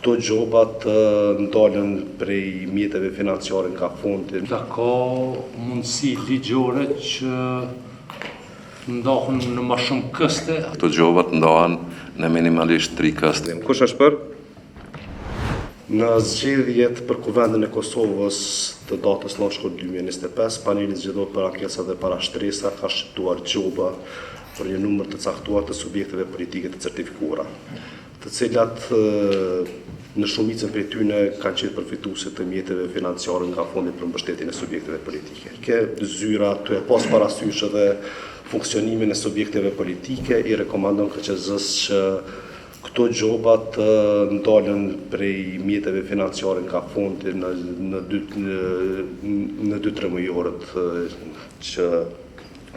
këto gjobat ndalen prej mjeteve financiare nga fondi. Ka mundësi ligjore që ndohen në më shumë këste. Këto gjobat ndahen në minimalisht 3 këste. Kush është për? Në zgjedhjet për Kuvendin e Kosovës të datës 9 shkurt 2025, paneli zgjedhor për ankesa dhe parashtresa ka shqiptuar gjoba për një numër të caktuar të subjekteve politike të certifikuara, të cilat në shumicën prej tyre kanë qenë përfituese të mjeteve financiare nga Fondi për mbështetjen e subjekteve politike. Ke zyra të e pas parasysh edhe funksionimin e subjekteve politike, i rekomandon KQZ-s që këto gjobat ndalen prej mjeteve financiare nga fondi në 2-3 mujorët që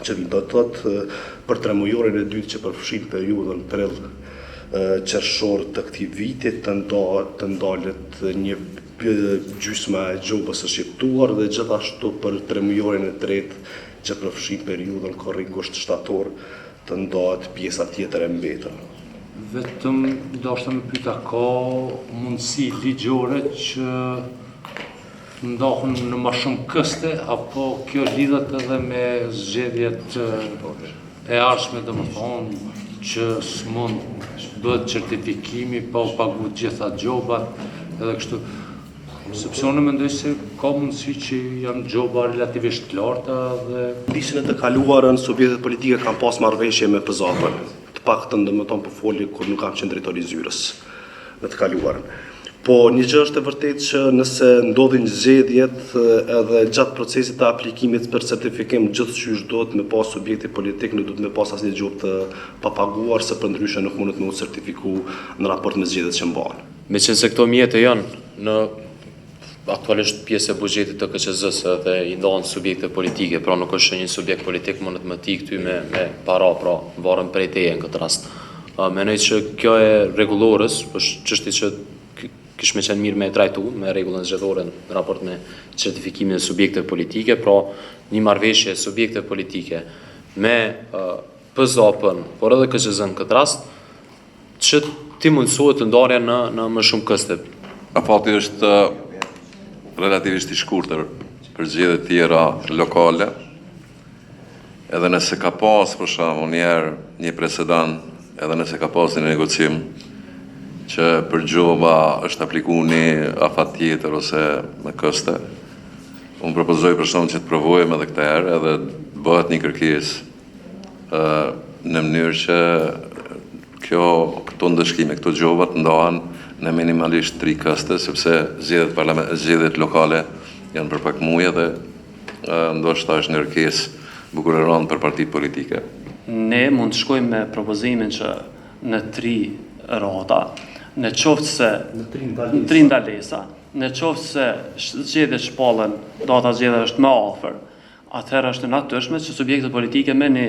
do të thotë për 3 mujorën e dytë që përfshin periudhën prill qershor të këtij viti të ndalet një gjysmë e gjobës së shqiptuar dhe gjithashtu për 3 mujorën e tretë që përfshin periudhën korrigusht shtator të ndahet pjesa tjetër e mbetur. Vetëm ndoshta më pyeta ka mundësi ligjore që ndohen në më shumë këste, apo kjo lidhet edhe me zgjedhjet e ardhshme, domethënë që s'mund bëhet certifikimi pa u paguar gjitha gjobat edhe kështu. Sepse unë mendoj se ka mundësi që janë gjoba relativisht larta dhe Vitin e të kaluarën subjektet politike kanë pas marrëveshje me PZAP-ën. Të paktën domethënë po foli kur nuk kam qenë drejtori i zyrës në të kaluarën. Po një gjë është e vërtetë që nëse ndodhin zgjedhjet edhe gjatë procesit të aplikimit për certifikim gjithçysh duhet me pas subjekti politik, nuk duhet me pas asnjë gjobë të papaguar, se përndryshe nuk mundet me u certifiku në raport me zgjedhjet që mbahen. Meqense këto mjete janë në aktualisht pjesë e buxhetit të KQZ-s dhe i ndahen subjekte politike, pra nuk është një subjekt politik mundet më ti këty me para, pra varën prej teje në këtë rast. Mendoj që kjo e rregullorës, është çështje që kish me qenë mirë me trajtu me rregullën zgjedhore në raport me certifikimin e subjekteve politike, pra një marrëveshje subjekte politike me PZAP-ën, por edhe KQZ-n në këtë rast, që ti mundësohet të ndarja në më shumë këste. Afati është relativisht i shkurtër për zgjedhje të tjera lokale, edhe nëse ka pas për shembull një presedent, edhe nëse ka pas një negocim që për gjoba është aplikuar një afat tjetër ose me këste, unë propozoj për shembull që të provojmë edhe këtë herë edhe bëhet një kërkesë në mënyrë që këto ndëshkime, këto gjoba të ndahen në minimalisht 3 këste, sepse zgjedhjet lokale janë për pak muaj dhe ndoshta është një kërkesë bukur e rëndë për partitë politike. Ne mund të shkojmë me propozimin që në 3 rrota, në qoftë se në 3 ndalesa, në qoftë se zgjedhjet shpallen, data zgjedhjeve është më afër, atëherë është e natyrshme që subjektet politike me një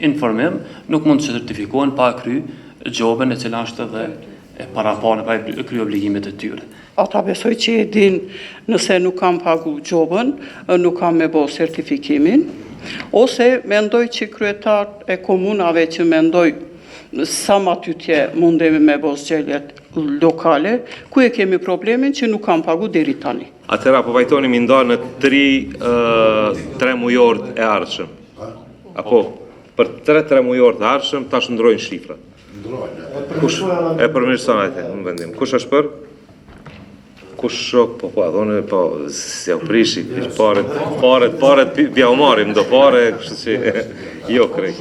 informim nuk mund të certifikohen pa kry gjobën e cila është edhe e parapane pa kry obligimet e tyre. Ata besoj që e din nëse nuk kam pagu gjobën, nuk kam me bo certifikimin, ose mendoj që kryetar e komunave që mendoj sa ma tytje mundemi me bo zgjedhjet lokale, ku e kemi problemin që nuk kam pagu deri tani. Atëra po vajtoni mi ndarë në 3 mujorët e ardhshëm. Apo për 3 mujorët e ardhshëm tash ndrojnë shifrat. Kush e përmirëson atë në vendim? Kush është për? Kush shok, po adhone, po se u prishi, paret bja u marim do pare, kështu që jo krej.